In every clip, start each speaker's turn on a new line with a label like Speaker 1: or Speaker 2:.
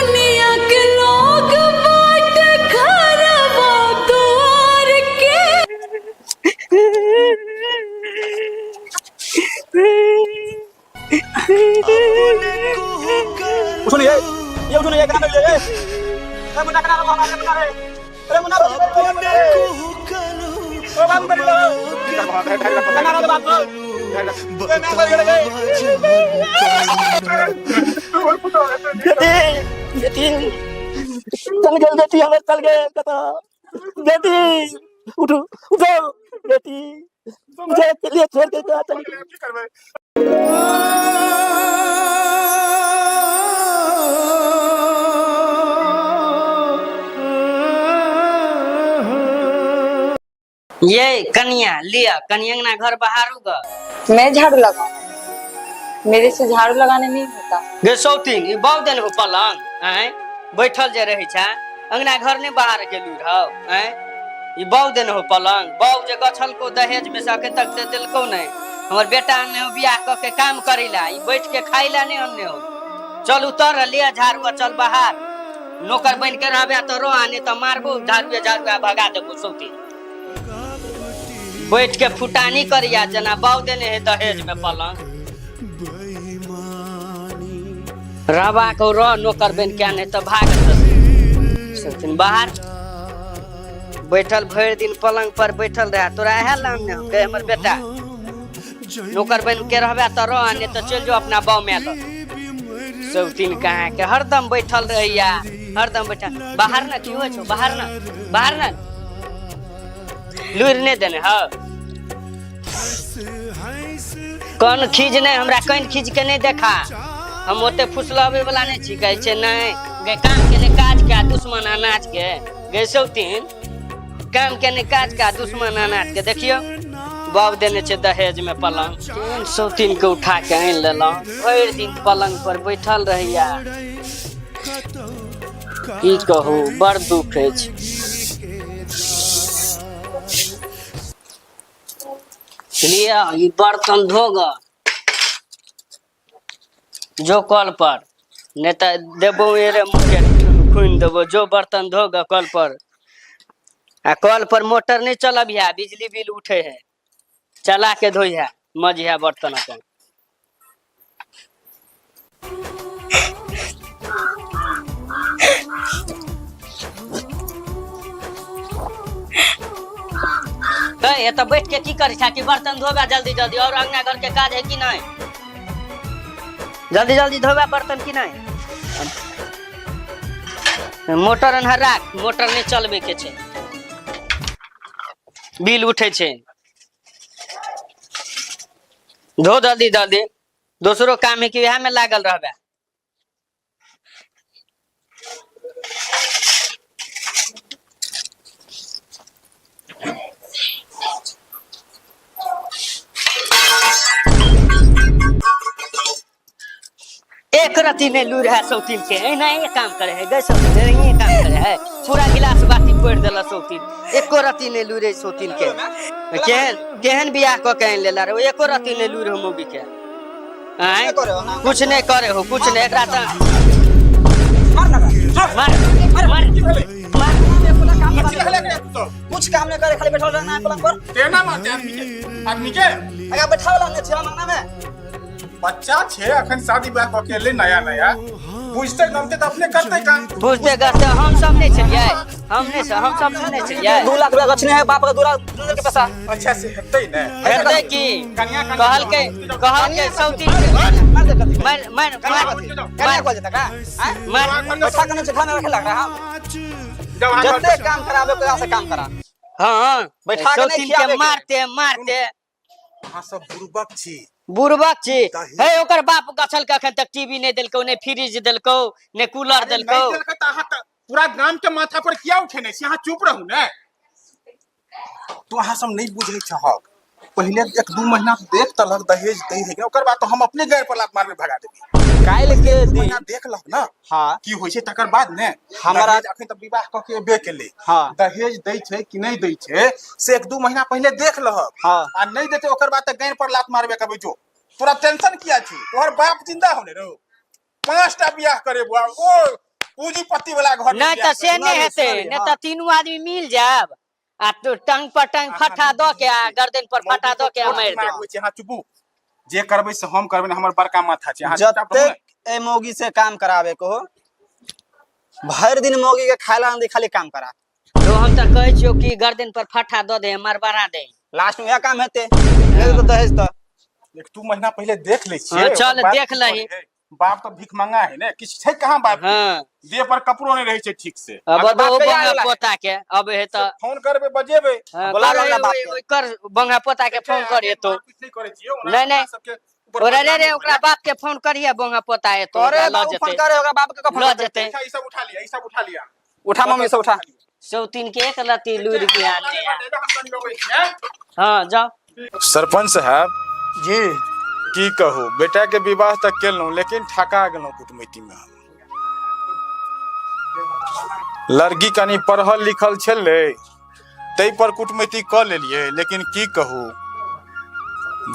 Speaker 1: दुनिया के लोग बाट खरवा द्वार के।
Speaker 2: सुनिए ये सुनिए गाना ये अरे मुन्ना गाना रो हमारा गाना है अरे मुन्ना ओ बाबू कर लो गाना रो बाबू गाना कर गए बेटी चल गए बेटी हमें चल गए कथा बेटी उठो उठो बेटी मुझे लिए छोड़ के कहा चल गए
Speaker 3: ये कन्या लिया कन्या ना घर बाहर होगा।
Speaker 4: मैं झाड़ू लगाऊं? मेरे से झाड़ू लगाने नहीं होता।
Speaker 3: गे सौतीन ई बाउ देन हो पलंग हैं बैठल जे रही छा अंगना घर ने बाहर गेलू रहो हैं ई बाउ देन हो पलंग बाउ जे गछल को दहेज में से अखन तक दे देलको नहीं हमर बेटा ने बियाह क के काम करेला ई बैठ के खाइला नहीं अन्ने हो चल उतर लिया झाड़ू चल बाहर नौकर बन के रहबे तो रो आने तो मारबो झाड़ू भगा देबो सौतीन बैठ के फुटानी करिया जना बाउ देने है दहेज में पलंग रवा को रो नौकर बन के आने तो भाग सौतीन बाहर बैठल भर दिन पलंग पर बैठल रहा तोरा है लाने के हमर बेटा नौकर बन के रहबे तो रो आने तो चल जो अपना बाउ में लो सौतीन कहाँ के हरदम बैठल रहिया हरदम बैठा बाहर ना की हो छो बाहर ना लुर नहीं देने हाँ कौन खींच नहीं हमरा कहीं खींच के नहीं देखा हम ओते फुसलावे वाला नहीं छी कहै छै नहीं गे काम के ने काज का दुश्मन अनाज के गे सौतीन काम के ने काज का दुश्मन अनाज के देखियो बाब देने छे दहेज में पलंग केन सौतीन के उठा के आन लेला भर दिन पलंग पर बैठल रहिया की कहू बड़ दुख है लिया ये बर्तन धोगा जो कल पर नहीं तो देबो मेरे मुझे खून देबो जो बर्तन धोगा कल पर आ कल पर मोटर नहीं चलब है बिजली बिल उठे है चला के धोई है मजिया बर्तन अपन ये तो बैठ के की करे छा कि बर्तन धोबा जल्दी जल्दी और अंगना घर के काज है कि नहीं जल्दी जल्दी धोबा बर्तन की नहीं मोटर अनहर राख मोटर नहीं चलबे के छे बिल उठे छे धो जल्दी जल्दी दूसरो काम है कि वह में लागल रहबे एक रत्ती ने लूर है सौतीन के नहीं काम करे है गए सौतीन नहीं काम करे है पूरा गिलास बाटी फोड़ देला सौतीन एको रत्ती ने लूरे सौतीन के केहन बियाह क के लेला रे एको रत्ती ने लूर हम भी के हैं कुछ नहीं करे हो कुछ नहीं एकरा त मार
Speaker 2: कुछ काम नहीं करे खाली बैठल रहना है पलंग पर
Speaker 5: तेना मारते आदमी के
Speaker 2: अगर बैठावला ने छेला मंगना में
Speaker 5: बच्चा छे अखन शादी ब्याह अकेले नया नया बुझते गलते तो अपने करते काम
Speaker 3: बुझते करते हम सब नहीं चलिए हमने से हम सब नहीं चलिए
Speaker 2: 2 लाख रुपया गछने है बाप का 2 लाख के पैसा
Speaker 5: अच्छा से हेतै ने
Speaker 3: हेतै की कहल के सौतीन मार
Speaker 2: क्या को जता का
Speaker 3: मार
Speaker 2: पैसा कने से खाना रखे लग रहा हम जते काम करावे को से काम करा
Speaker 3: हां
Speaker 2: बैठा के
Speaker 3: सौतीन के मारते
Speaker 5: हां सब बुरबक छी
Speaker 3: बुरबक छी हे ओकर बाप गछल के अखन तक टीवी नहीं देलको ने फ्रिज देलको ने कूलर देलको
Speaker 5: पूरा गांव के माथा पर किया उठे नहीं यहां चुप रहू ने तो अहां सब नहीं बुझै छहक पहले 1-2 महीना देख तलक दहेज दे है ओकर बाद तो हम अपने गैर पर लात मार में भगा देबी
Speaker 2: काल के दिन
Speaker 5: देख लह ना
Speaker 2: हां
Speaker 5: की होय छै तकर बाद ने
Speaker 2: हमरा
Speaker 5: अखन त विवाह क के एबे केले
Speaker 2: हां
Speaker 5: दहेज दै छै कि नहीं दै छै से 1-2 महीना पहले देख लह
Speaker 2: हां
Speaker 5: आ नहीं देते ओकर बाद त गैर पर लात मारबे कबे जो तोरा टेंशन किया छी तोहर बाप जिंदा होने रो 5टा बियाह करे बुआ ओ पूंजीपति वाला घर में
Speaker 3: नहीं
Speaker 5: बियाह
Speaker 3: तो से
Speaker 5: करी।
Speaker 3: नहीं हेते
Speaker 2: सुनाबी,
Speaker 3: नहीं
Speaker 2: हाँ।
Speaker 3: तो तीनों आदमी मिल जाब आ तो टंग पर टंग फटा दो के आ गर्दन पर फटा दो के मार
Speaker 5: दिमाग
Speaker 3: दे
Speaker 5: होइ छै, अहाँ चुपू। जे करबै से हम करबै, हमर बड़का माथा छै। अहाँ चुपचाप रहू ने।
Speaker 2: जते ए मौगी से काम करावे को भर दिन मौगी के खाइला नहीं खाली काम करा,
Speaker 3: तो हम तो कहे छियो कि गर्दन पर फटा दो दे मरबरा दे।
Speaker 2: लास्ट में यह काम हेते नहीं तो दहेज तो
Speaker 5: एक 2 महीना पहले देख ले छियै।
Speaker 3: हाँ, चल,
Speaker 5: ओकर बाद
Speaker 3: देख
Speaker 5: की
Speaker 3: लही।
Speaker 5: करै है? बाप तो भीख मंगा है ने, किछ छै कहाँ बाप के?
Speaker 3: हाँ
Speaker 5: देह पर कपड़ो नहीं रहे छै ठीक से।
Speaker 3: अब
Speaker 2: बाप
Speaker 3: दो
Speaker 2: कहिया
Speaker 3: बंगा
Speaker 2: आवेला है?
Speaker 3: पोता के अब हे तो
Speaker 5: फोन करबै, बजेबै।
Speaker 2: बोला रहला बाप के।
Speaker 3: कर बंगा पोता के फोन करे तो
Speaker 5: कुछ नहीं करे छियै, ओना
Speaker 3: नहीं, नहीं।
Speaker 5: हमरा सबके ऊपर
Speaker 3: ओरे रे
Speaker 5: बदनामी
Speaker 3: रे ओकरा
Speaker 5: होइए।
Speaker 3: बाप के फोन करिए बंगा पोता है तो
Speaker 2: तोरे
Speaker 3: ल
Speaker 2: बाबू फोन
Speaker 3: जते
Speaker 2: करे होगा बाप के फोन
Speaker 3: ल
Speaker 2: करते।
Speaker 3: जते
Speaker 5: अच्छा, ई सब उठा लिया, ई सब उठा लिया।
Speaker 2: उठा मम्मी से उठा।
Speaker 3: सौतीन के एक लती लूर के आने
Speaker 5: हम कनी रहबै छियै।
Speaker 3: हाँ जाओ।
Speaker 5: सरपंच साहब
Speaker 2: जी
Speaker 5: की कहू, बेटा के विवाह तक केलहुं लेकिन ठका गेलहुं कुटमैती में। लड़की कनी पढ़ल लिखल छलै तै पर कुटमैती क लेलियै, लेकिन की कहू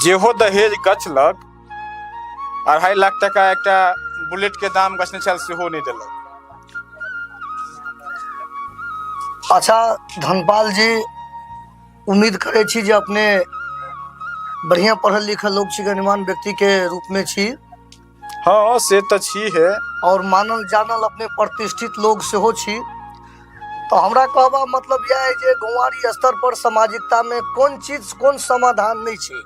Speaker 5: जेहो दहेज गछलक 2.5 लाख टका एकटा बुलेट के दाम गछने छल सेहो नहीं देलक।
Speaker 6: अच्छा धनपाल जी, उम्मीद करे छी जे अपने बढ़िया पढ़ल लिखल लोग छी, गणमान्य व्यक्ति के रूप में छी
Speaker 5: हाँ से तो छी है।
Speaker 6: और मानल जानल अपने प्रतिष्ठित लोग सेहो छी। तो हमरा कहबा मतलब यह है जे गौवारी स्तर पर सामाजिकता में कोन चीज कोन समाधान नहीं छै,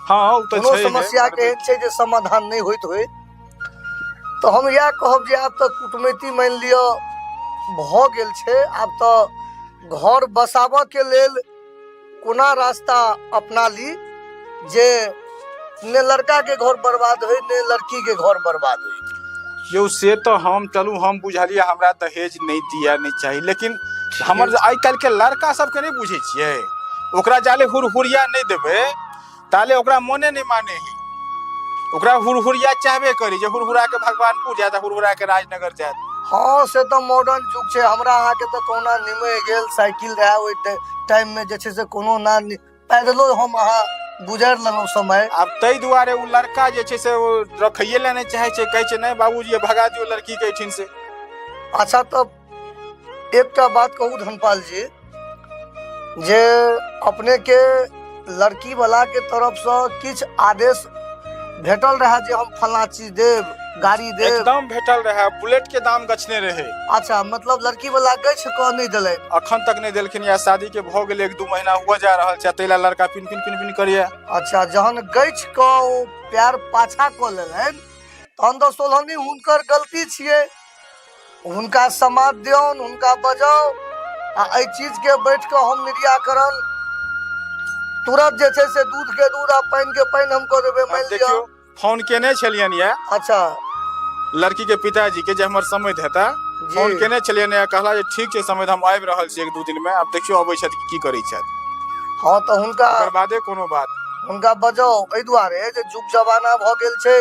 Speaker 5: हाँ उ तो
Speaker 6: कोनो
Speaker 5: छै
Speaker 6: समस्या के एहन छै जे समाधान नहीं होइत होय। तो हम यह कहब जे आब तक कुटमैती मान लियो भ गेल छै, आब तो घर बसाबऽ के लेल कोना रास्ता अपना ली जे ने लड़का के घर बर्बाद होय ने लड़की के घर बर्बाद होय।
Speaker 5: यो से तो हम चलू हम बुझलिए हमरा दहेज नहीं दिया नहीं चाहिए, लेकिन हमर आइ काल्हि के लड़का सबके नहीं बुझे छियै, ओकरा जाले हुरहुरिया नहीं देबै ताले ओकरा मोने नहीं माने ही। ओकरा हुरहुरिया चाहबे करी जे हुरहुरा के भगवानपुर जाए, हुरहुरा के राजनगर जाए।
Speaker 6: हाँ से तो मॉडर्न युग छै, हमरा अहाँ के तो कोना निमे गेल साइकिल रहे ओइ टाइम में जे छै से कोनो ना पैदलो हम अहाँ गुजर लेलहुँ समय।
Speaker 5: अब तई दुआरे उ लड़का जे छै से ओ रखैये ले नहीं चाहे छै, कहै छै नहीं बाबूजी ये भगा दियो लड़की के एठिन से।
Speaker 6: अच्छा तब एकटा बात कहू धनपाल जी, जे अपने के लड़की वाला के तरफ से किछ आदेश भेटल रहा जे हम फला चीज देब, गाड़ी देब?
Speaker 5: एकदम भेटल रहे, बुलेट के दाम गछने रहे।
Speaker 6: अच्छा मतलब लड़की वाला गछ कह नहीं दिले?
Speaker 5: अखन तक नहीं देलखिन, या शादी के भ गेल 1-2 महीना हुआ जा रहल छै, तैला लड़का पिन पिन पिन पिन करिए।
Speaker 6: अच्छा जहन गछ क ओ प्यार पाछा क लेलनि तहन तो सोलहनी हुनकर गलती छियै, हुनका समाद दियौन, हुनका बजाउ आ एहि चीज के बैठ के हम निराकरण तुरंत जे छै से दूध के दूध आ पानि के पानि हम कह देबै। मान लिअ
Speaker 5: देखियो फोन केने छलियनि या
Speaker 6: अच्छा
Speaker 5: लड़की के पिताजी के जे हमर समय हेता, फोन केने छलियनि या, कहला जे ठीक छै समय हम आबि रहल छी 1-2 दिन में, आब देखियो अबै छथि की करै छथि।
Speaker 6: हाँ तो हुनका
Speaker 5: ओकर बादे कोनो बात।
Speaker 6: हुनका बजाउ एहि दुआरे जे जुग जमाना भ गेल छै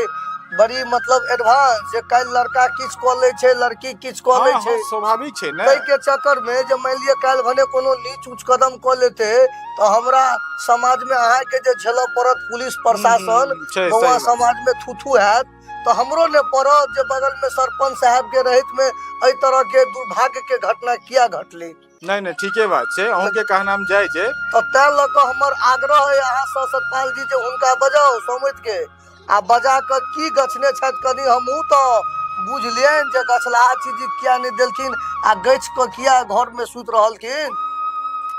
Speaker 6: बड़ी मतलब एडवांस, जे काल्हि लड़का किछ कऽ लै छै लड़की किछ कऽ लै
Speaker 5: हाँ,
Speaker 6: छै।
Speaker 5: स्वाभाविक छै ने।
Speaker 6: ताहि के चक्कर में जे मान लिअ काल्हि भने कोनो नीच उच्च कदम कऽ लेते तो हमरा समाज में अहाँ के जे झेलऽ पड़त, पुलिस प्रशासन
Speaker 5: छै,
Speaker 6: बउआ
Speaker 5: सही बात।
Speaker 6: समाज में थूथू हैत, तो हमरो ने पड़त जे बगल में सरपंच साहब के रहित में एहि तरह के दुर्भाग्य के घटना किया घटली।
Speaker 5: नहीं नहीं ठीके बात छै, अहूँ के कहना में जाय छै।
Speaker 6: तो तैं लऽ कऽ हमर आग्रह है अहाँ से सतपाल जी जे हुनका बजाउ समझ के आ बजा के की गछने छथि कनी हमहूँ तो बुझलियनि जे गछलाहा चीज किया नहीं देलखिन आ गछ के किया घर में सुति रहलखिन।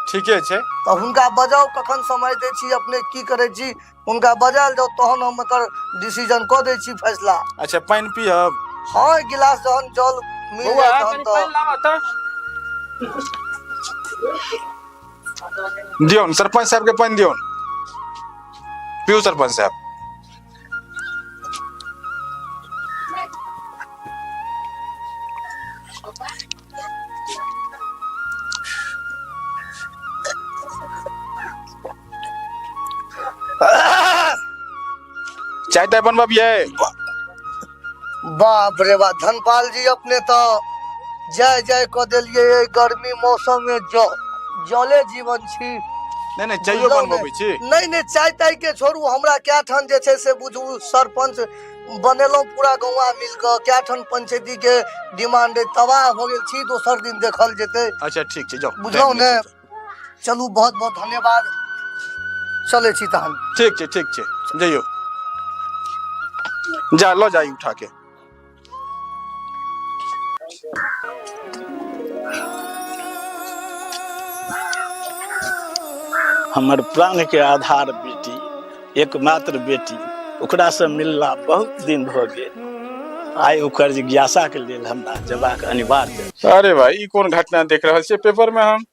Speaker 5: ठीके छै,
Speaker 6: तो हुनका बजाउ, कखन समय दै छी अपने की करै छी, हुनका बजायल जाउ तहन हम एकर डिसीजन कऽ दै छी फैसला।
Speaker 5: अच्छा पानि पियब?
Speaker 6: हाँ गिलास जहन जल मिल
Speaker 5: बौआ
Speaker 6: जाए
Speaker 5: कनी
Speaker 6: तहन तो
Speaker 5: पानि लावा त। दियौन सरपंच साहब के पानि दियौन, पियू सरपंच साहब। चाय ताय बनबिए?
Speaker 6: बाप रे बाप धनपाल जी अपने तो जय जय कऽ देलियै गर्मी मौसम में जले जीवन छी।
Speaker 5: नहीं नहीं चायो बनबबै छी?
Speaker 6: नहीं नहीं चाय ताय के छोड़ू, हमरा क्या ठान जे छै से बुझू सरपंच बनेलहुँ पूरा गौवा मिलकर क्या ठन पंचायती के डिमांड तबाह हो गेल छी दोसर दिन देखल जेतै
Speaker 5: अच्छा ठीक छै जाओ
Speaker 6: बुझलहुँ ने चलू बहुत बहुत धन्यवाद चले छी तहन
Speaker 5: ठीक छै जइयो जा लो जाई उठा के
Speaker 2: हमर प्राण के आधार बेटी एकमात्र बेटी ओकरा से मिलला बहुत दिन भ गेल आइ ओकर जिज्ञासा के लेल हमरा जबाक अनिवार्य।
Speaker 5: अरे भाई ई कोन घटना देख रहल छियै पेपर में हम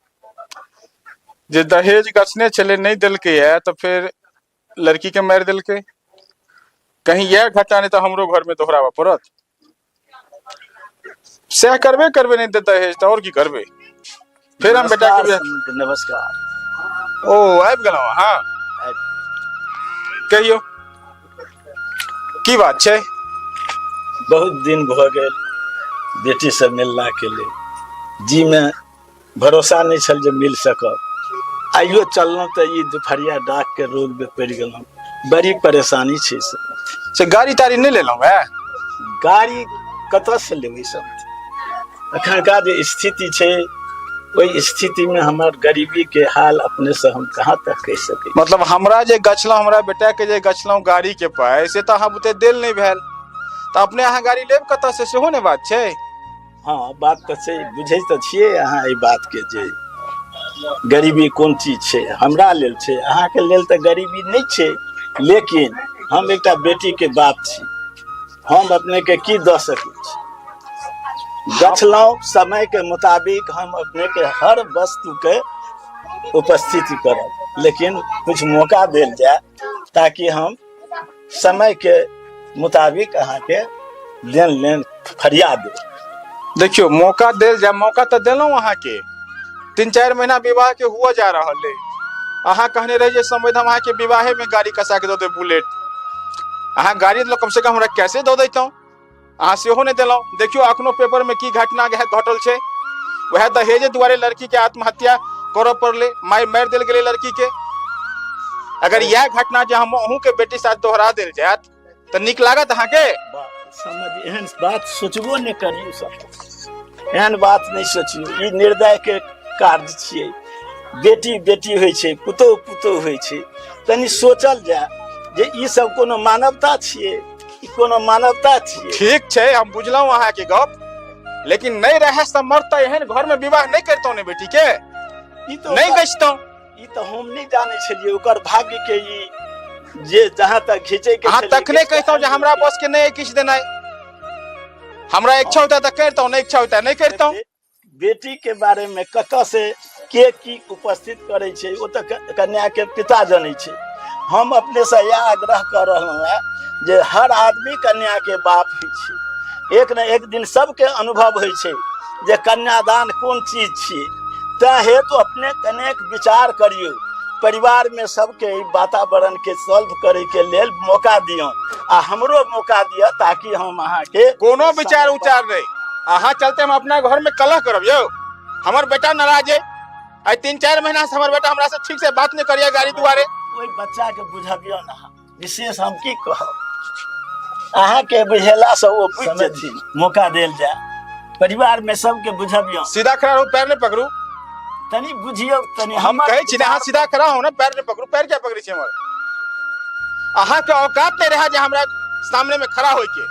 Speaker 5: जे दहेज गछने छले नहीं देलकै है तो फिर लड़की के मार देलकै कहीं यह घटना नहीं तो हमरो घर में दोहरावा पड़त सह करबे नहीं दे दहेज तो और की करबे फिर हम बेटा के
Speaker 2: नमस्कार
Speaker 5: ओ आबि गेलौ हां कहियो की बात छै
Speaker 2: बहुत दिन भ गेल बेटी से मिलला के लिए जी में भरोसा नहीं छल जे मिल सकब आइयो चललहुँ तो ई दुपहरिया डाक के रोग में पड़ गेलहुँ बड़ी परेशानी छै
Speaker 5: से गाड़ी तारी नहीं लेलौ है
Speaker 2: गाड़ी कतऽ से लेबै सब अखनका जे स्थिति छै वही स्थिति में हमार गरीबी के हाल अपने से हम कहाँ तक कह सके
Speaker 5: मतलब हमरा जे गछलौ हमरा बेटा के जे गछलौ गाड़ी के पाय से तो हम बुते देल नहीं भेल तो अपने अहाँ गाड़ी लेब कतऽ से सेहो ने बात छै।
Speaker 2: हाँ बात तो छै बुझे तो छियै अहाँ ई बात के जे गरीबी कोन चीज छै हमरा लेल छै अहाँ के लेल तो गरीबी नहीं छै लेकिन हम एकटा बेटी के बाप छी हम अपने के की दऽ सकै छी गछलहुँ समय के मुताबिक हम अपने के हर वस्तु के उपस्थिति करब लेकिन कुछ मौका देल जाए ताकि हम समय के मुताबिक अहाँ के लेन फरियाद दे।
Speaker 5: देखियो मौका देल जाए मौका तो देलौ अहाँ के 3-4 महीना विवाह के हुआ जा रहल है अहाँ कहने रहिए समय हम अहाँ के विवाहे में गाड़ी कसा के दो दे बुलेट अहाँ गाड़ी कम से कम हमरा कैसे दो देतौ अहाँ सेहो नहीं दिलौ देखियो अखनो पेपर में की घटना घटल छै वह दहेज दुआरे लड़की के आत्महत्या करऽ पड़ले मार देल गेलै लड़की के अगर यह घटना जे हम अहूँ के बेटी साथ दोहरा देल जात तो निक लागत अहाँ के
Speaker 2: समझ एहन बात सोचबो नहीं करियो सब एहन बात नहीं सोचियो ई निर्दय के कार्य छियै बेटी बेटी होइ छै पुतोह पुतोह होइ छै तनी सोचल जाए जे ई सब कोनो मानवता छियै कोनो मानवता छियै।
Speaker 5: ठीक छै हम बुझलौ अहाँ के गप लेकिन नहीं रहे समर्थ तो एहन घर में विवाह नहीं करतौ ने बेटी के
Speaker 2: ई तो
Speaker 5: नहीं गछतौ
Speaker 2: ई तो हम नहीं जाने छलिए ओकर भाग्य के ई जे जहां तक खींचे के
Speaker 5: अहाँ तखने कहतौ जे हमरा बस के नहीं किछ देनाइ हमरा इच्छा होता तो करतौ नहीं इच्छा होता नहीं करतौ
Speaker 2: बेटी के बारे में कतऽ से के की उपस्थित करे छै ओ तो कन्या के पिता जाने छै हम अपने से यह आग्रह कर रहलहुँ है जे हर आदमी कन्या के बाप होइ छै एक न एक दिन सबके अनुभव होइ छै जे कन्यादान कोन चीज छियै तै हेतु अपने कनेक विचार करियौ परिवार में सबके वातावरण के सॉल्व करे के लेल मौका दियौ आ हमरो मौका दिया ताकि हम अहाँ के
Speaker 5: कोनो विचार उचार नहीं अहाँ चलते हम अपना घर में कलह करब यौ हमर बेटा नाराज है आई 3-4 महीना से हमर बेटा हमरा से ठीक से बात नहीं करिया गाड़ी दुआरे
Speaker 2: ओई बच्चा के बुझबियौ ना विशेष हम की कहब अहाँ के बुझेला से वो बुझ जेथिन मौका देल जाए परिवार में सबके बुझबियौ
Speaker 5: सीधा खड़ा रहू पैर नहीं पकड़ू
Speaker 2: तनी बुझियौ तनी
Speaker 5: हम कहे छी अहाँ सीधा खड़ा हो ना पैर नहीं पकड़ू पैर क्या पकड़ी छी हमर अहाँ के औकात नहीं रहा जे हमरा सामने में खड़ा होय के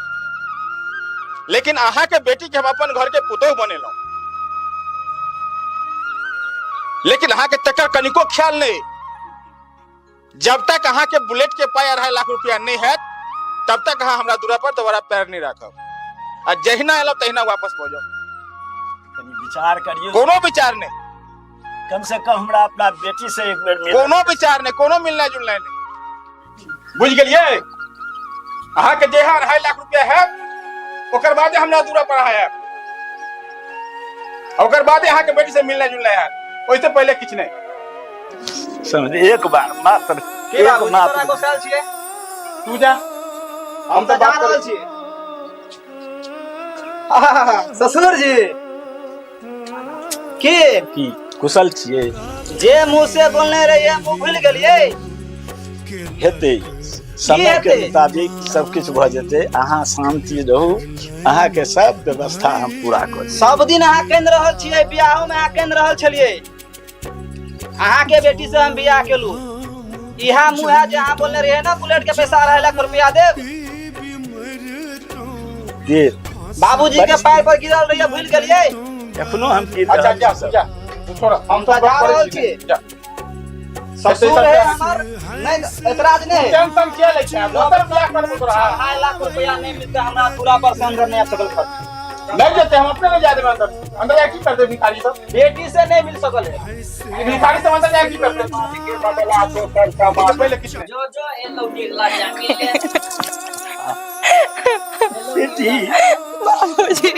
Speaker 5: लेकिन अहाँ के बेटी के हम अपन घर के पुतोह बनेलौ लेकिन अहाँ के तकर कनिको ख्याल नहीं जब तक अहाँ के बुलेट के पाय 2.5 लाख रुपया नहीं है तब तक अहाँ हमरा दूरा पर दोबारा पैर नहीं रखब आ जहिना एलो तहिना वापस पहुंच जाओ
Speaker 2: तनी विचार करियौ
Speaker 5: कोनो विचार नहीं
Speaker 2: कम से कम हमरा अपना बेटी से एक बेर मिल
Speaker 5: कोनो विचार नहीं कोनो मिलना जुलना नहीं बुझ गेलिए अहाँ के जेहा 2.5 लाख रुपया है ओकर बाद हमरा दूरा पर है ओकर बाद अहाँ के बेटी से मिलना जुलना है ओइसे पहले किछ नहीं
Speaker 2: समझ एक बार मात्र एक मात्र
Speaker 5: तू जा हम तो बात कर छी
Speaker 7: ससुर जी
Speaker 2: की कुशल छियै
Speaker 7: जे मुंह से बोलने रहिए मुंह भूल गेलिए
Speaker 2: हेतै समय के मुताबिक सब कुछ भ जेते। अहाँ शांति रहू, अहाँ के सब व्यवस्था हम पूरा कर देब।
Speaker 7: सब दिन अहाँ केंद्र रहल छियै, बियाहो में अहाँ केंद्र रहल छलियै। अहाँ के बेटी से हम बियाह केलू। इहा मुँह जे अहाँ बोलने रहिए ना बुलेट के पैसा 2.5 लाख रुपया देब। बाबूजी के पैर पर गिरल रहिए, भूल गेलिए।
Speaker 2: एखनो हम की
Speaker 5: अच्छा जा जा तू छोड़, हम तो
Speaker 7: जा रहल छियै। ससुर है हमर, नहीं एतराज नहीं।
Speaker 5: टेंशन क्या ले छै? दोसर बियाह करबो तोरा
Speaker 7: 2.5 लाख रुपया नहीं मिलते हमरा पूरा वर्ष अंदर नहीं आ सकल खर्च।
Speaker 5: नहीं जेते, हम अपने में जा देब अंदर। अंदर जा की करते भिखारी सब?
Speaker 7: बेटी से नहीं मिल सकल है।
Speaker 5: ये भिखारी सब अंदर जा की करते? पहले किसने
Speaker 3: जो ए लौटी ला जाके
Speaker 2: बेटी
Speaker 1: बाबूजी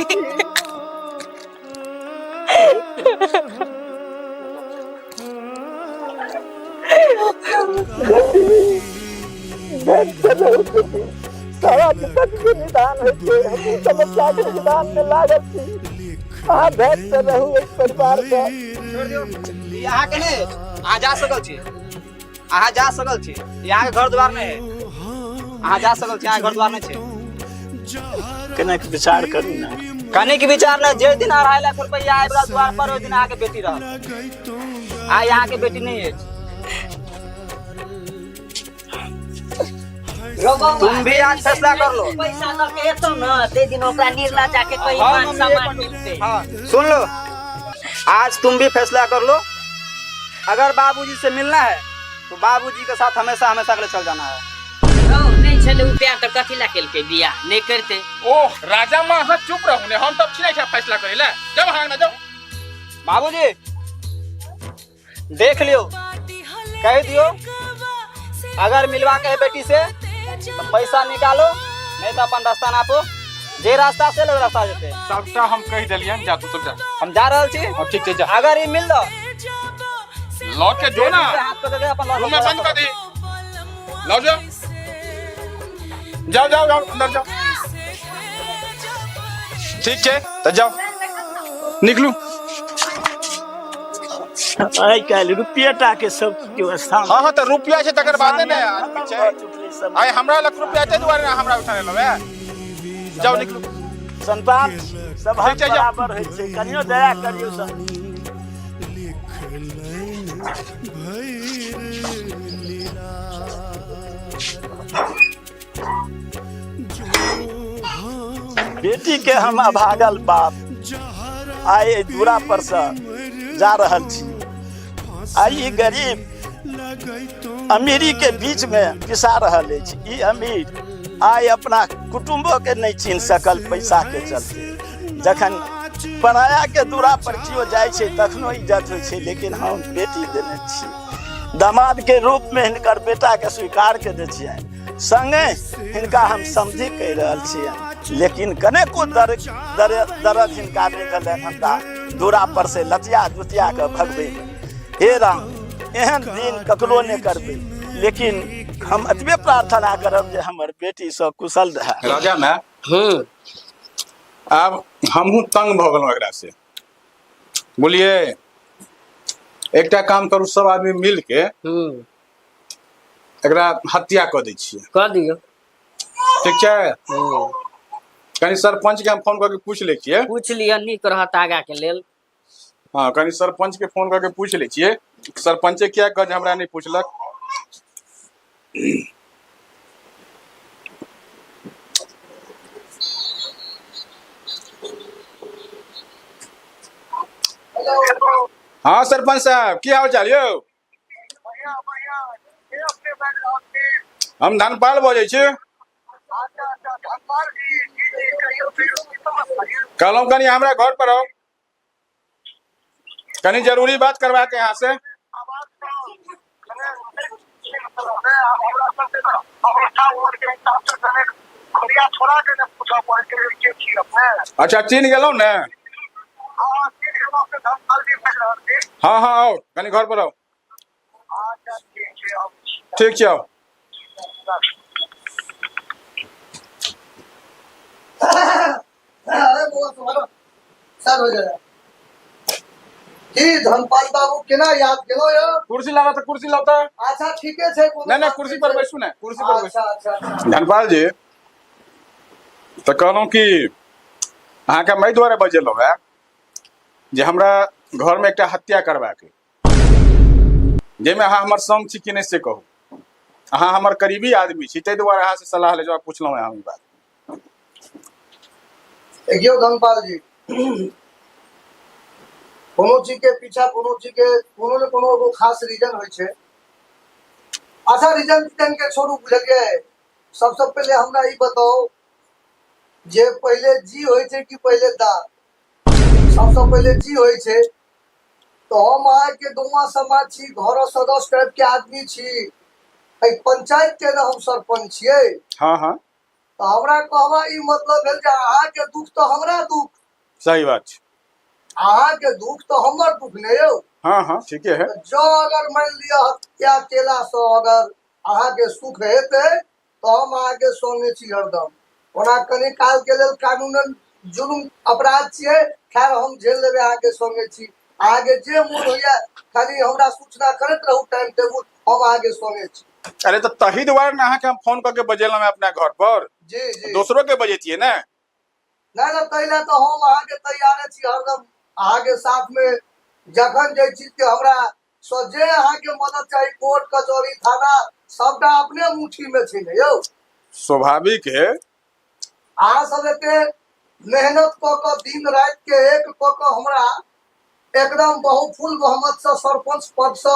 Speaker 2: सारा विपद के निदान होइ छै, हम समस्या के निदान में लागल छी। अहाँ भेंट से रहू एक परिवार का।
Speaker 7: छोड़ दियो, ई अहाँ के नहीं अहाँ जा सकल छी। अहाँ जा सकल छी, यहाँ के घर द्वार नहीं है। अहाँ जा सकल छी, यहाँ घर द्वार नहीं छै।
Speaker 2: कने के विचार करू ना।
Speaker 7: कने के विचार नहीं, जे दिन 2.5 लाख रुपया आएगा द्वार पर, ओहि दिन अहाँ के बेटी रहत। आ यहाँ के बेटी नहीं है। तुम भी आज फैसला कर लो।
Speaker 3: पैसा लगे तो ना ते दिन ओकरा निर्ला जाके कोई मान सम्मान मिलते।
Speaker 7: हाँ सुन लो, आज तुम भी फैसला कर लो। अगर बाबूजी से मिलना है तो बाबूजी के साथ हमेशा हमेशा के लिए चल जाना है।
Speaker 3: नहीं चले रुपया तो कथी ला केल के बिया नहीं करते।
Speaker 5: ओ राजा मां हां चुप रहू ने, हम तब छिनै छै फैसला करे ले। जब हां ना जाओ
Speaker 7: बाबूजी देख लियो, कह दियो अगर मिलवा के है बेटी से तो पैसा निकालो, नहीं तो अपन रास्ता नापो। जे रास्ता से लोग रास्ता जेते
Speaker 5: सबटा हम कह देलियन। जा तू जा,
Speaker 7: हम जा रहल छी।
Speaker 5: अब ठीक छै जा।
Speaker 7: अगर ये मिल दो
Speaker 5: लौट के जो ना
Speaker 7: हाथ पकड़ के अपन
Speaker 5: रूम में बंद कर दे। लौ जाओ जाओ जाओ जाओ अंदर जाओ। ठीक छै त जाओ, निकलू।
Speaker 2: आइ काल्हि रुपये के सब व्यवस्था।
Speaker 5: हाँ हाँ तो रुपया छै तकर बादे ने आदमी छै। आइ हमरा लग रुपया छै दुआरे हमरा उठा लेलौ। जाओ निकलू।
Speaker 2: संतान सब
Speaker 5: ठीक छै, जाओ।
Speaker 2: बराबर होइ छै, कनियो दया करियो सब। बेटी के हम अभागल बाप आइ दूरा पर से जा रहल छी। आई ई गरीब अमीरी के बीच में पिसा रहल अछि। ई अमीर आइ अपना कुटुम्बो के नहीं चिन्ह सकल पैसा के चलते। जखन पराया के दूरा पर कियो जाइ छै तखनो इज्जत होइ छै, लेकिन हम बेटी देने छी। दामाद के रूप में हिनकर बेटा के स्वीकार के दे छियै, संगे हिनका हम समझी कहि रहल छियै। लेकिन कनेको दर्द हिनका नहीं भेलनि हमरा दूरा पर से लतिया दुतिया के भगबै। हे राम, एहन दिन ककरो नहीं करबै, लेकिन हम एतबे प्रार्थना करब जे हमर बेटी सब कुशल रहे।
Speaker 5: राजा मैं अब हमहू तंग भ गेलहुँ एकरा से। बोलिए एकटा काम करू, सब आदमी मिल के एकरा हत्या क दै छियै।
Speaker 3: कर दियो।
Speaker 5: ठीक छै, कनी सरपंच के हम फोन करके पूछ ले छियै।
Speaker 3: पूछ लियो, नीक रहत आगा के लेल।
Speaker 5: हाँ कनी सरपंच के फोन करके पूछ ले छियै। सरपंचे क्या कह जे हमरा नहीं पूछलक। हाँ सरपंच साहब की हाल चाल यौ? हम धनपाल बजै छी। कहलौं कनी हमरा घर पर आओ, कनी जरूरी बात करवा के यहाँ से। अच्छा चीन गेलौं ने? हाँ हाँ आओ, कनी घर पर आओ। ठीक छै आओ।
Speaker 6: सब हो जाएगा। की धनपाल बाबू केना याद केलो यो?
Speaker 5: कुर्सी लावा तो कुर्सी लाता।
Speaker 6: अच्छा ठीके छै कोनो
Speaker 5: नहीं नहीं
Speaker 6: बात
Speaker 5: कुर्सी
Speaker 6: नहि
Speaker 5: पर
Speaker 6: छै।
Speaker 5: बैसू ना, कुर्सी पर बैसू।
Speaker 6: अच्छा अच्छा
Speaker 5: धनपाल जी तो कहलौं कि अहाँ के मई द्वारा बजेलौं है जे हमरा घर में एकटा हत्या करबाक जेमे अहाँ हमर संग छी कि नहीं से कहू। अहाँ हमर करीबी आदमी छी ताहि दुआरे अहाँ से सलाह ले जवाब पूछलौं है हम ई बात।
Speaker 6: देखियो धनपाल जी कोनो चीज के पीछा कोनो चीज के कोनो ने कोनो एगो खास रीजन होय छै। अच्छा रीजन के छोड़ू बुझलियै। सबसे पहले हमरा ई बताओ जे पहले जी होय छै कि पहले दांत? सबसे पहले जी होय छै। तो हम अहाँ के दुआ समाज छी, घर सदस्य टाइप के आदमी छी, एहि पंचायत के ने हम सरपंच छियै।
Speaker 5: हाँ हाँ
Speaker 6: तो हमरा कहबा ई मतलब भेल जे अहाँ के दुख तो हमरा दुख,
Speaker 5: सही बात छै।
Speaker 6: अहाँ के दुख तो हमर दुख ने यौ।
Speaker 5: हाँ हाँ ठीके है।
Speaker 6: जो अगर मान लिया हत्या केला से अगर अहाँ के सुख हेते तो हम अहाँ के संगे छी हरदम। ओना कनी काल के लेल कानूनन जुर्म अपराध छियै, खैर हम झेल लेबै, अहाँ के संगे छी। अहाँ के जे मूड होइया खाली हमरा सूचना करैत रहू टाइम टेबुल, हम अहाँ के संगे छी।
Speaker 5: अरे तो तही दुआरे ना अहाँ के हम फोन करके बजेलौं है अपना घर पर।
Speaker 6: जी जी
Speaker 5: दोसरो के बजेतिए ना।
Speaker 6: नहीं ना तैले तो हम अहाँ के तैयारे छी हरदम अहाँ के साथ में। जखन जे चीज के हमरा जे अहाँ के मदद चाही, कोर्ट कचहरी थाना सबटा अपने मुट्ठी में छै ने यौ।
Speaker 5: स्वाभाविक है।
Speaker 6: अहाँ सब एते मेहनत क के दिन रात के एक क के हमरा एकदम बहुफुल बहुमत से सरपंच पद से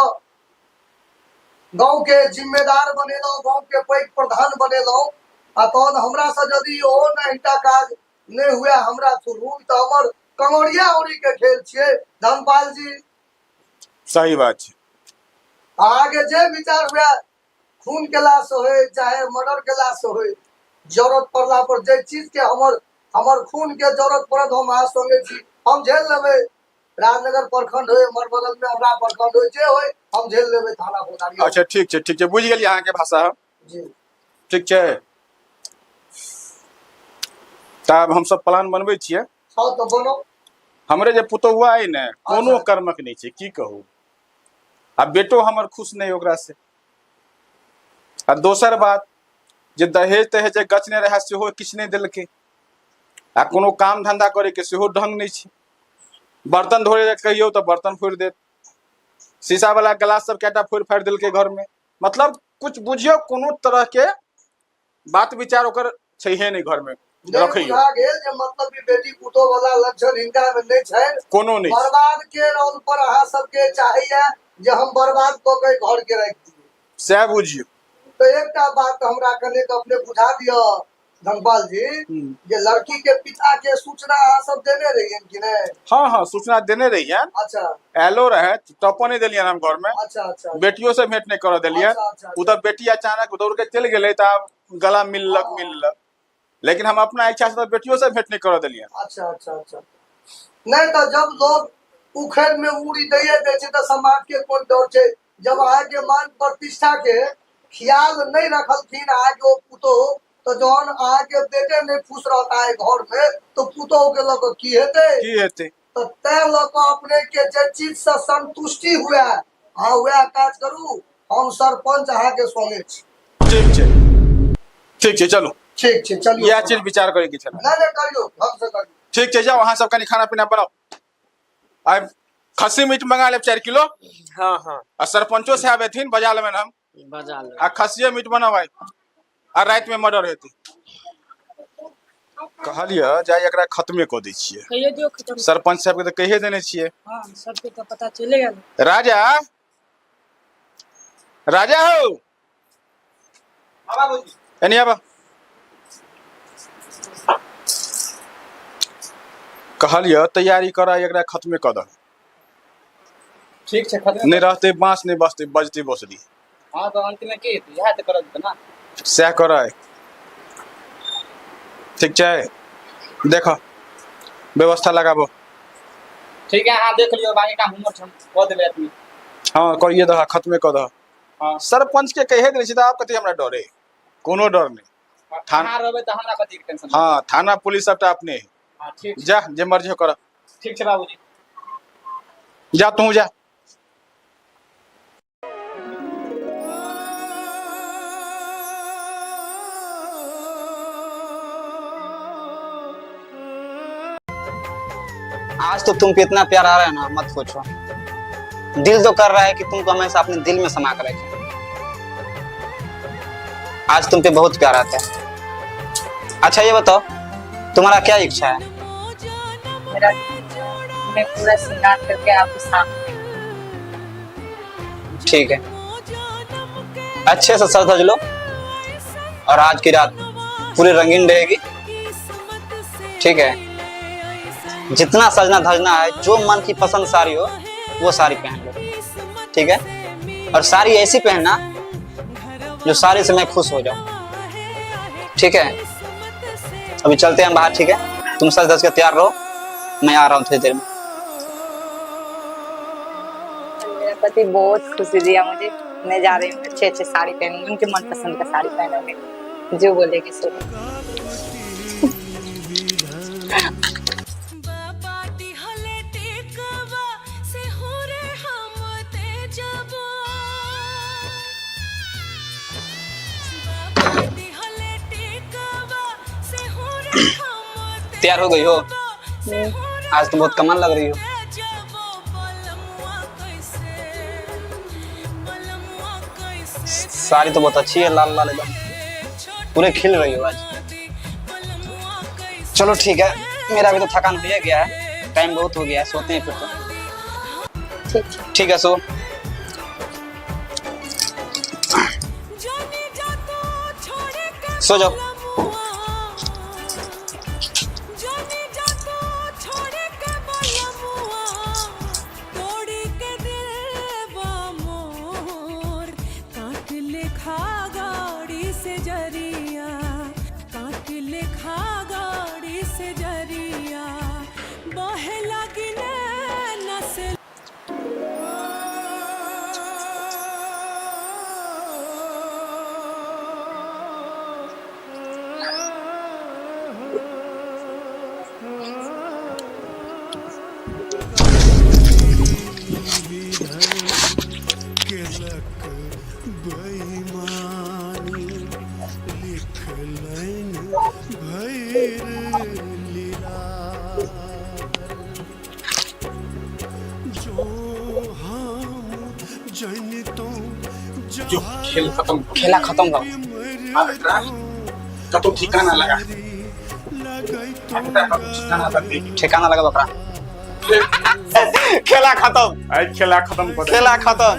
Speaker 6: गांव के जिम्मेदार बनेलौं, गांव के पैघ प्रधान बनेलौं, आ तहन हमरा से यदि ओहो नहिटा काज नहीं हुआ हमरा थ्रू तो हमर कंगोरिया उड़ी के खेल छियै धनपाल जी।
Speaker 5: सही बात छै।
Speaker 6: आगे जे विचार हुआ खून केला से होय चाहे मर्डर केला से होय, जरूरत पड़ला पर जे चीज के हमर खून के जरूरत पड़त हम अहाँ संगे छी, हम झेल लेबै। राजनगर प्रखंड होय, हमर बगल में हमरा प्रखंड होय, जे होय हम झेल लेबै थाना फौजदारी।
Speaker 5: अच्छा ठीक छै बुझ गेलियै अहाँ के भाषा हम।
Speaker 6: जी
Speaker 5: ठीक छै। तब हम सब प्लान बनबै छियै।
Speaker 6: हाँ तो बोलो।
Speaker 5: हमरे जे पुतौआ है ने कोनो
Speaker 6: अच्छा।
Speaker 5: कर्मक नहीं छै की कहू। आ बेटो हमर खुश नहीं ओकरा से। आ दोसर बात जे दहेज तहेज जे गचने रहे सेहो किछ नहीं देलकै। आ कोनो काम धंधा करे के सेहो ढंग नहीं छै। बर्तन धोए ले कहियो तो बर्तन फोड़ देत, शीशा वाला गिलास सब केटा फोड़ फाड़ देलकै घर में। मतलब कुछ बुझियो कोनो तरह के बात विचार ओकर छैहे नहीं घर में
Speaker 6: नहीं
Speaker 5: रखियो।
Speaker 6: बुझा गेल जे मतलब कि बेटी पुतोह वाला लक्षण हिनका में नहीं छै।
Speaker 5: कोनो नहीं छै।
Speaker 6: बर्बाद के रोल पर अहाँ सबके चाहिए जे हम बर्बाद क के घर के राख दिए।
Speaker 5: सह बुझियो।
Speaker 6: तो एकटा बात हमरा कने अपने बुझा दियो धनपाल जी, जे लड़की के पिता के सूचना अहाँ सब देने रहिए कि नहीं?
Speaker 5: हाँ हाँ सूचना देने रही है।
Speaker 6: अच्छा
Speaker 5: एलो रहे टपो नहीं दिलियन हम घर में।
Speaker 6: अच्छा अच्छा
Speaker 5: बेटियों से भेंट नहीं कर दिलियन।
Speaker 6: अच्छा, अच्छा, अच्छा।
Speaker 5: उधर बेटी अचानक दौड़ के चल गए तो गला मिललक। लेकिन हम अपना इच्छा से तो बेटियों से भेंट नहीं कर दिलियन।
Speaker 6: अच्छा अच्छा अच्छा। नहीं तो जब लोग उखड़ में उड़ी दैए दे छै तो समाज के कोन डर छै? जब अहाँ के मान प्रतिष्ठा के ख्याल नहीं रखलखिन अहाँ के पुतोह, तो जहन अहाँ के बेटे नहीं खुश रहता है घर में तो पुतोह के लग की हेतै?
Speaker 5: की हेतै?
Speaker 6: तो तै लग अपने के जे चीज से संतुष्टि हुआ हाँ वह काज करू। हम सरपंच अहाँ के संगे छी।
Speaker 5: ठीक छै चलू।
Speaker 6: ठीक छै चलिए।
Speaker 5: यह चीज विचार करे के छला।
Speaker 6: नहीं करियो हमसे करियो।
Speaker 5: ठीक छै जाओ अहाँ सब कनी खाना पीना बनाओ। आ खस्सी मीट मंगा लेब 4 किलो।
Speaker 3: हाँ हाँ
Speaker 5: आ सरपंचो साहब एथिन बजा लेबन हम।
Speaker 3: बजा लो।
Speaker 5: आ खस्सिये मीट बनाओ आ रात में मर्डर हेतै। कहलिए जाय एकरा खत्मे क दै छियै।
Speaker 8: कहिए दियो खत्म।
Speaker 5: सरपंच साहब के तो कहिए देने छियै।
Speaker 8: हाँ सबके तो पता चले गेल।
Speaker 5: राजा राजा हो
Speaker 7: बाबूजी
Speaker 5: एनी आबा। कहलिए तैयारी करा एकरा खत्मे क द।
Speaker 7: ठीक छै खत्म।
Speaker 5: नहीं रहते बांस नहीं बजते बजते बसली।
Speaker 7: हाँ तो अंत में की हेतै? इएह तऽ करत ना।
Speaker 5: सह करे। ठीक छै देखो व्यवस्था लगाबो।
Speaker 7: ठीक है अहाँ देख लियो बाकी काम हमर हम कऽ देबै आदमी।
Speaker 5: हाँ करिए दह खत्मे क दह।
Speaker 7: हाँ
Speaker 5: सरपंच के कहे दे छी आप कथी हमरा डरे? कोनो डर नहीं।
Speaker 7: थाना रहबै तऽ हमरा कथी के टेंशन?
Speaker 5: हाँ थाना पुलिस सबटा अपने है।
Speaker 7: हाँ ठीक
Speaker 5: जा जे मर्जी हो कर।
Speaker 7: ठीक छै बाबूजी।
Speaker 5: जा तू जा।
Speaker 7: आज तो तुम पे इतना प्यार आ रहा है ना, मत पूछो। दिल तो कर रहा है कि तुमको हमेशा अपने दिल में समा कर रखे। आज तुम पे बहुत प्यार आता है। अच्छा ये बताओ, तुम्हारा क्या इच्छा है?
Speaker 4: मेरा मैं पूरा श्रृंगार करके आपके सामने।
Speaker 7: ठीक है, अच्छे से सज धज लो और आज की रात पूरी रंगीन रहेगी। ठीक है, जितना सजना धजना है, जो मन की पसंद साड़ी हो वो साड़ी पहन लो। ठीक है, और साड़ी ऐसी पहनना जो साड़ी से मैं खुश हो जाऊं। ठीक है, अभी चलते हैं बाहर। ठीक है, तुम सज धज के तैयार रहो, मैं आ रहा हूँ थोड़ी देर में।
Speaker 4: मेरा पति बहुत खुशी दिया मुझे। मैं जा रही हूँ, अच्छे अच्छे साड़ी पहनूंगी, उनके मनपसंद का साड़ी पहनूंगी, जो बोलेगी सो।
Speaker 7: तैयार हो गई हो? आज तो बहुत कमाल लग रही हो। साड़ी तो बहुत अच्छी है, लाल लाल एकदम, पूरे खिल रही हो आज। चलो ठीक है, मेरा भी तो थकान हो गया है, टाइम बहुत हो गया है, सोते हैं फिर तो। ठीक है, सो सो जाओ।
Speaker 5: जो खेल खत्म,
Speaker 7: खेला खत्म करो।
Speaker 5: का तो ठिकाना लगा,
Speaker 7: ठिकाना लगा बकरा। खेला खत्म।
Speaker 5: आई खेला खत्म कर,
Speaker 7: खेला खत्म।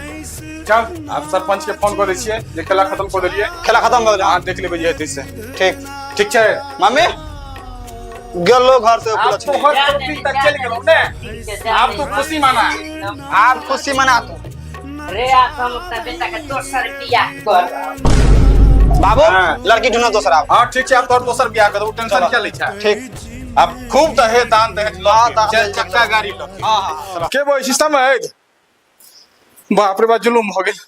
Speaker 5: चल आप सरपंच के फोन कर दिए, जे खेला खत्म कर दिए।
Speaker 7: खेला खत्म कर दो।
Speaker 5: हां देख लेबे ये दिस से।
Speaker 7: ठीक
Speaker 5: ठीक है
Speaker 7: मम्मी, गेलो घर से
Speaker 5: आप तो हर टोपी तक चल गेलो ने, आप तो खुशी माना,
Speaker 7: आप खुशी मना तो।
Speaker 3: रे आप हम अपना बेटा का दोसर बियाह कर।
Speaker 7: बाबू
Speaker 5: हाँ।
Speaker 7: लड़की ढूंढो दूसरा।
Speaker 5: हां ठीक है, आप तोर दोसर बियाह कर दो, टेंशन क्या लै छै।
Speaker 7: ठीक,
Speaker 5: आप खूब दहे दान दहे लो,
Speaker 7: दान
Speaker 5: चल
Speaker 7: दहेज
Speaker 5: चक्का गाड़ी लो।
Speaker 7: हाँ हाँ।
Speaker 5: के बोल सिस्टम है, बाप रे बाप जुलुम हो गेल।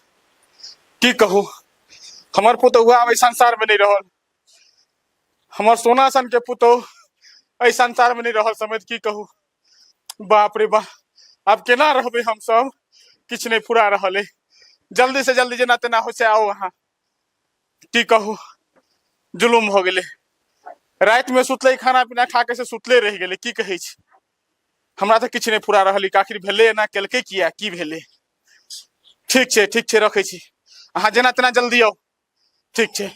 Speaker 5: की कहू, हमर पुतौआ अब संसार में नहीं रहल, हमर सोना सन के पुतौ ऐ संसार में नहीं रहल। समझ की कहू, बाप रे बाप, अब केना रहबे हम सब, किछ नहीं फुरा रहल है। जल्दी से जल्दी जेना तेना हो से आओ वहां। की कहू, जुलुम हो गेले। रात में सुतले, खाना पीना खा के से सुतले रह गेले। की कहै छी, हमरा तो किछ नहीं फुरा रहल, आखिर भेले ना केलकै किया, की भेले। ठीक छै रखै छी, अहाँ जेना तेना जल्दी आओ। ठीक छै।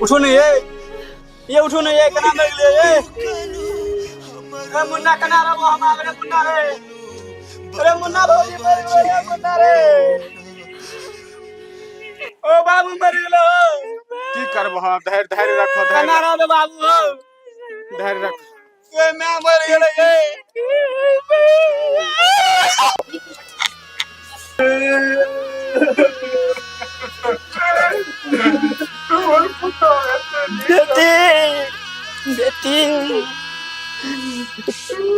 Speaker 7: उठो नहीं ये उठो नहीं, ये कना लग ले ये। अरे मुन्ना कना रे, वो हम आगे मुन्ना रे। अरे मुन्ना भौजी मर गए, मुन्ना रे। ओ बाबू मर गेलो।
Speaker 5: की करब, हां धैर्य धैर्य रखो,
Speaker 7: कना
Speaker 5: धैर्य
Speaker 7: रे बाबू,
Speaker 5: धैर्य रख।
Speaker 7: ये मैं मर गेलो ये। बेटी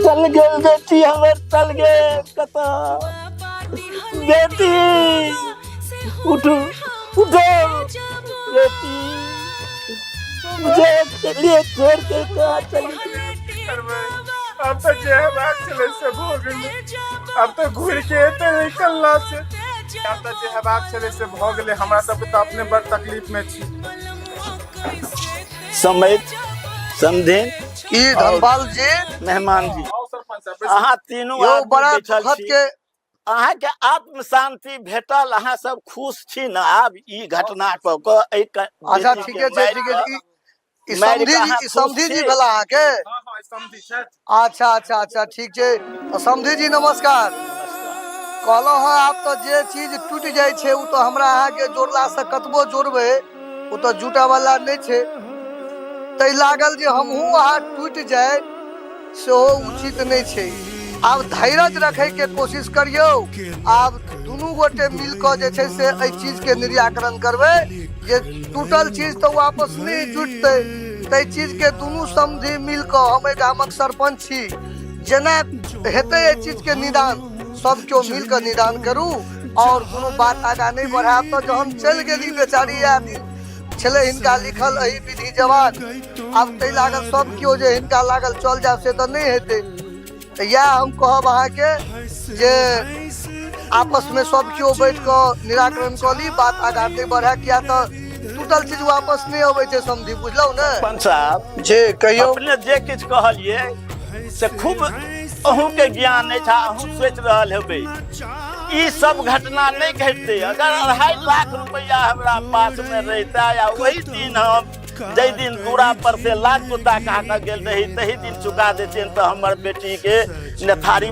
Speaker 7: चल गए, बेटी हमर चल गए कता। बेटी
Speaker 2: उठो उठो बेटी, मुझे अकेले छोड़ के कहाँ चली गई?
Speaker 5: अब तो जे हमार चले से भोगले, अब तो घूर के तो निकलना से, अब तो जे हमार चले से भोगले, हमरा सब तो अपने बड़ तकलीफ में छी।
Speaker 2: समझ समझे
Speaker 6: की धनपाल जी,
Speaker 2: मेहमान जी,
Speaker 5: आओ सरपंच साहब,
Speaker 2: अहाँ तीनू
Speaker 6: यो
Speaker 2: आदमी
Speaker 6: बड़ा
Speaker 2: बैठल
Speaker 6: दुखद
Speaker 2: छी।
Speaker 6: के
Speaker 2: अहाँ के आत्म शांति भेटल, अहाँ सब खुश छी न? आब ई घटना कऽ कऽ
Speaker 6: अच्छा ठीके छै ठीके छै। ई समधी जी भेला अहाँके?
Speaker 5: हाँ हाँ समझी छथि।
Speaker 6: अच्छा अच्छा अच्छा ठीक छै। समधी जी नमस्कार। कहलहुँ हँ आब तो जे चीज टूट जाय छै उ तो हमरा अहाँ के जोड़ला से कतबो जोड़बै उ तो जुटा वाला नहीं छै। तै लागल जे हमहूँ अहाँ टूट जाय सेहो उचित नहीं छै। आब धैर्य रखे के कोशिश करियो। आब दुनू गोटे मिल के जे छै से एहि चीज के निराकरण करबै। जे टूटल चीज तो वापस नहीं जुटते। तै चीज के दुनू समधी मिल के, हम एक गामक सरपंच छी, जेना हेतै एहि चीज के निदान सब केओ मिल के निदान करू और कोनो बात आगा नहीं बढ़ाब। तो जहन चल गेली बेचारी आदमी छले हिनका लिखल एही विधि जवान, आब तै लागल सब केओ जे हिनका लागल चल जाब से तो नहीं हेतै। तो या हम कहब अहाँ के जे आपस में सब केओ बैठ के निराकरण कर ली, बात आगा नहीं बढ़ा। किया तो टूटल चीज वापस नहीं अबै छै समझी, बुझलौ ने?
Speaker 2: पंच साहब
Speaker 6: जे कहियो
Speaker 2: अपने जे किछ कहलिए से खूब अहूँ के ज्ञान है, अहूँ सोच रहल हेबै। ई सब घटना नहीं घटते अगर 2.5 लाख रुपया हमरा पास में रहता, या वही दिन हम जै दिन दूरा पर से लाख कुत्ता काटऽ गेल रही तही दिन चुका देते, तो हमर बेटी के न थारी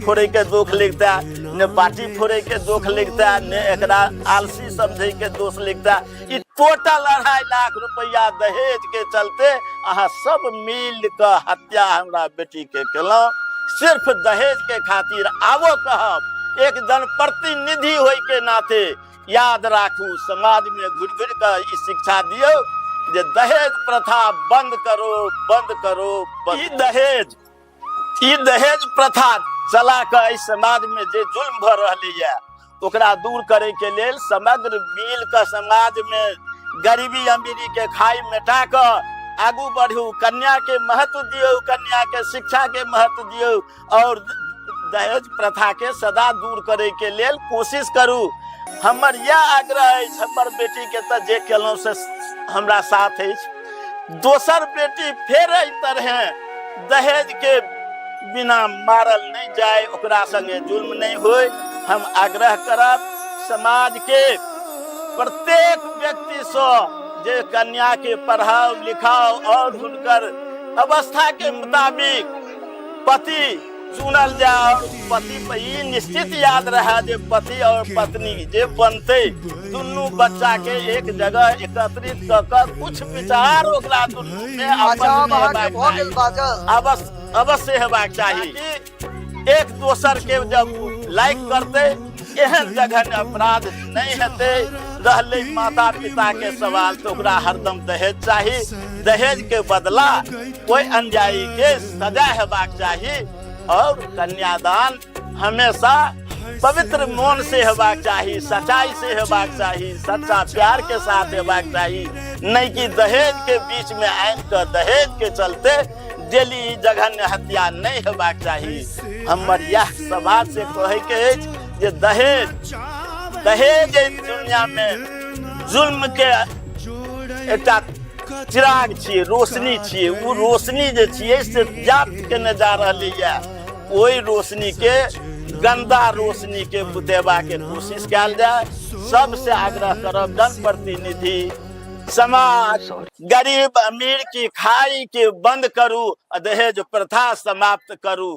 Speaker 2: फोड़े के दोष लिखता, न बाटी फोड़े के दोष लिखता, न एकरा आलसी समझे के दोष लिखता। ई टोटल 2.5 लाख रुपया दहेज के चलते अहाँ सब मिल के हत्या हमरा बेटी के केलौं, सिर्फ दहेज के खातिर। आवो कहब एक जनप्रतिनिधि होय के नाते याद राखू, समाज में घुर घुर के ई शिक्षा दियो जे दहेज प्रथा बंद करो बंद करो। ई दहेज प्रथा चला के इस समाज में जे जुल्म भ रहलै है ओकरा दूर करे के लेल समग्र मिल के समाज में गरीबी अमीरी के खाई मिटा के आगू बढ़ू। कन्या के महत्व दियो, कन्या के शिक्षा के महत्व दियो और दहेज प्रथा के सदा दूर करे के लेल कोशिश करू। हमर यह आग्रह है, हमर बेटी के तो जे केलौं से हमरा साथ है। दोसर बेटी फेर एहि तरह दहेज के बिना मारल नहीं जाए, ओकरा संगे जुल्म नहीं होय। हम आग्रह करब समाज के प्रत्येक व्यक्ति से जे कन्या के पढ़ाओ लिखाओ और हुनकर अवस्था के मुताबिक पति चुनल जाओ। पति पे ई निश्चित याद रहा जे पति और पत्नी जे बनते दुनू बच्चा के एक जगह एकत्रित क के कुछ विचार ओकरा दुनू में अवश्य हेबाक चाही। एक दोसर के जब लाइक करते एहन जगह अपराध नहीं हेते। रहले माता पिता के सवाल तो ओकरा हरदम दहेज चाही, दहेज के बदला कोई अनजाई के सजा हेबाक चाही। और कन्यादान हमेशा पवित्र मन से हेबाक चाही, सच्चाई से हेबाक चाही, सच्चा प्यार के साथ हेबाक चाही, नहीं कि दहेज के बीच में आन कर दहेज के चलते डेली जघन्य हत्या नहीं हेबाक चाही। हमर यह समाज से कहे के जे दहेज दुनिया में जुल्म के एकटा चिराग छियै, रोशनी छियै। वो रोशनी जे छियै से जाप के न जा रहलै है, ओहि रोशनी के गंदा रोशनी के बुतेबा के कोशिश कयल जाए। सबसे आग्रह करब जनप्रतिनिधि समाज गरीब अमीर की खाई के बंद करू, दहेज प्रथा समाप्त करू,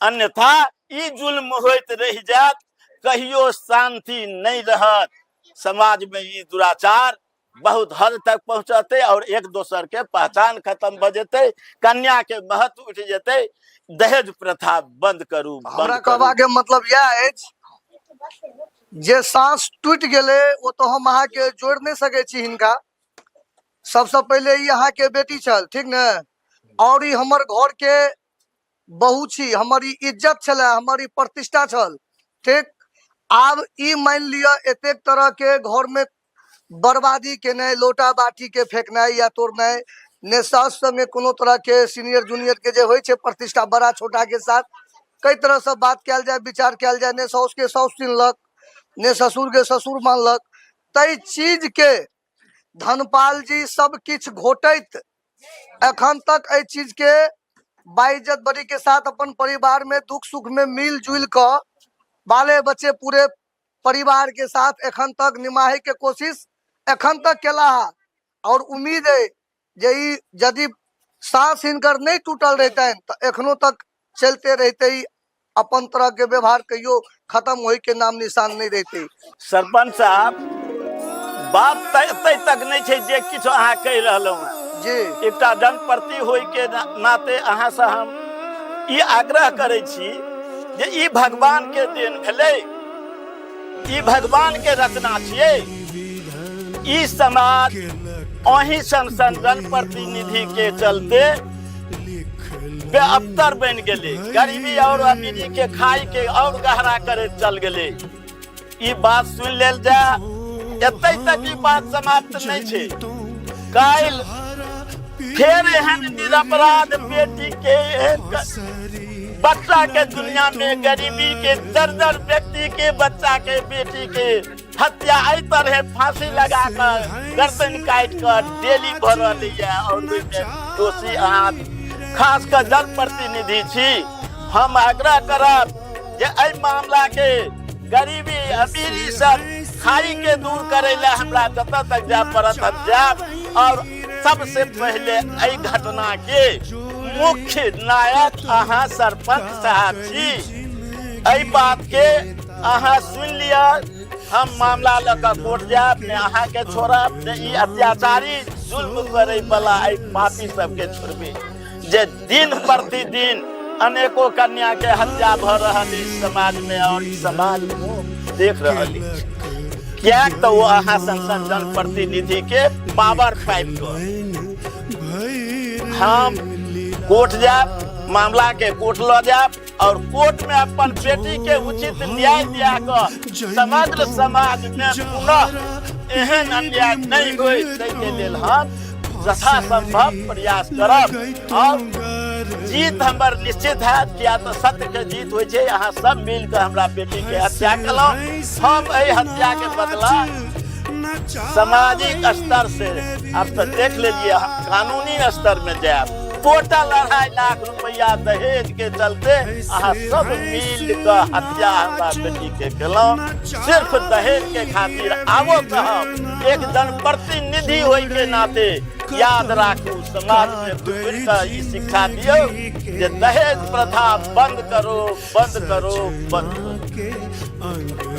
Speaker 2: अन्यथा ई जुल्म होइत रह जात, कहियो शांति नहीं रहत। समाज में ई दुराचार बहुत हद तक पहुंचते और एक दोसर के पहचान खत्म भ जेते, कन्या के महत्व उठ जेते। दहेज प्रथा बंद करू।
Speaker 6: हमरा कहबा के मतलब यह जे सांस टूट गेले वो तो हम अहाँ के जोड़ नहीं सके छी हिनका। सबसे पहले ई अहाँ के बेटी छल, ठीक ने, और ई हमर घर के बहू छी, हमारी इज्जत छले, हमारी प्रतिष्ठा छल, ठीक। आब ई मान लिया एतेक तरह के घर में बर्बादी केनाइ, लोटा बाटी के फेंकनाइ या तोड़नाइ, ने सास संगे कोनो तरह के सीनियर जूनियर के जे होइ छै प्रतिष्ठा बड़ा छोटा के साथ कई तरह से बात कयल जाय, विचार कयल जाय, ने साउस के साउस चिन्हलक, ने ससुर के ससुर मानलक, तई चीज के धनपाल जी सब किछ घोटैत एखन तक एहि चीज के बाइज्जत बड़ी के साथ अपन परिवार में दुख सुख में मिल जुल कर बाले बच्चे पूरे परिवार के साथ एखन तक निमाहे के कोशिश एखन तक केला है। और उम्मीद है जे ई यदि सांस हिनकर नहीं टूटल रहते तो एखनो तक चलते रहते, अपन तरह के व्यवहार कहियो खत्म होई के नाम निशान नहीं रहते।
Speaker 2: सरपंच साहब, बात तय तक नहीं छै जे किछु अहाँ कहि रहलहुँ हैं
Speaker 6: जी।
Speaker 2: एकटा जनप्रति होय के नाते अहाँ से हम ई आग्रह करै छी जे ई भगवान के देन भेलै, ई भगवान के रचना छियै। ई समाज अहीं सन जनप्रतिनिधि के चलते बेअब्तर बन गेलै, गरीबी और अमीरी के खाई के और गहरा करे चल गेलै। ई बात सुन लेल जाए, एतै तक ई बात समाप्त नहीं छै। काल फेर एहन निरपराध बेटी के बच्चा के दुनिया में गरीबी के दर्जन व्यक्ति के बच्चा के बेटी के हत्या एहि तरह फांसी लगा कर गर्दन काट कर डेली भर रही है। और दोषी अहाँ खास कर जनप्रतिनिधि छी, हम आग्रह करब जे एहि मामला के गरीबी अमीरी सब खाई के दूर करे ला हमरा जतऽ तक जाय पड़त हम जायब। और सबसे पहले एहि घटना के मुख्य नायक अहाँ सरपंच साहब छी। एहि बात के अहाँ सुन लिया, हम मामला लकर कोर्ट जायब, ने अहाँ के छोड़ब, ने ई अत्याचारी जुल्म करे वाला एहि पापी सबके छोड़बे जे दिन प्रतिदिन अनेकों कन्या के हत्या भ रहल समाज में। और समाज देख रहल क्या तो वो अहाँ संसद जनप्रतिनिधि के पावर पाइप हम कोर्ट जाब, मामला के कोर्ट ल जाब और कोर्ट में अपन बेटी के उचित न्याय दिया कर समग्र समाज में पुनः एहन अन्याय नहीं होय के लेल हम यथासंभव प्रयास करब। और जीत हमर निश्चित है, किया तो सत्य के जीत होइ छै। अहाँ सब मिल कर हमरा बेटी के हत्या केलहुँ, हम एहि हत्या के बदला सामाजिक स्तर से अब तो देख लीजिए कानूनी स्तर में जाए। टोटल 2.5 लाख रुपया दहेज के चलते अहाँ सब मिल कर हत्या हमरा बेटी के केलहुँ, सिर्फ दहेज के खातिर। आबो कहब एक जनप्रतिनिधि होय के नाते याद राखू, समाज में घुरि कऽ ई शिक्षा दियौ जे दहेज प्रथा बंद करो, बंद करो, बंद करो।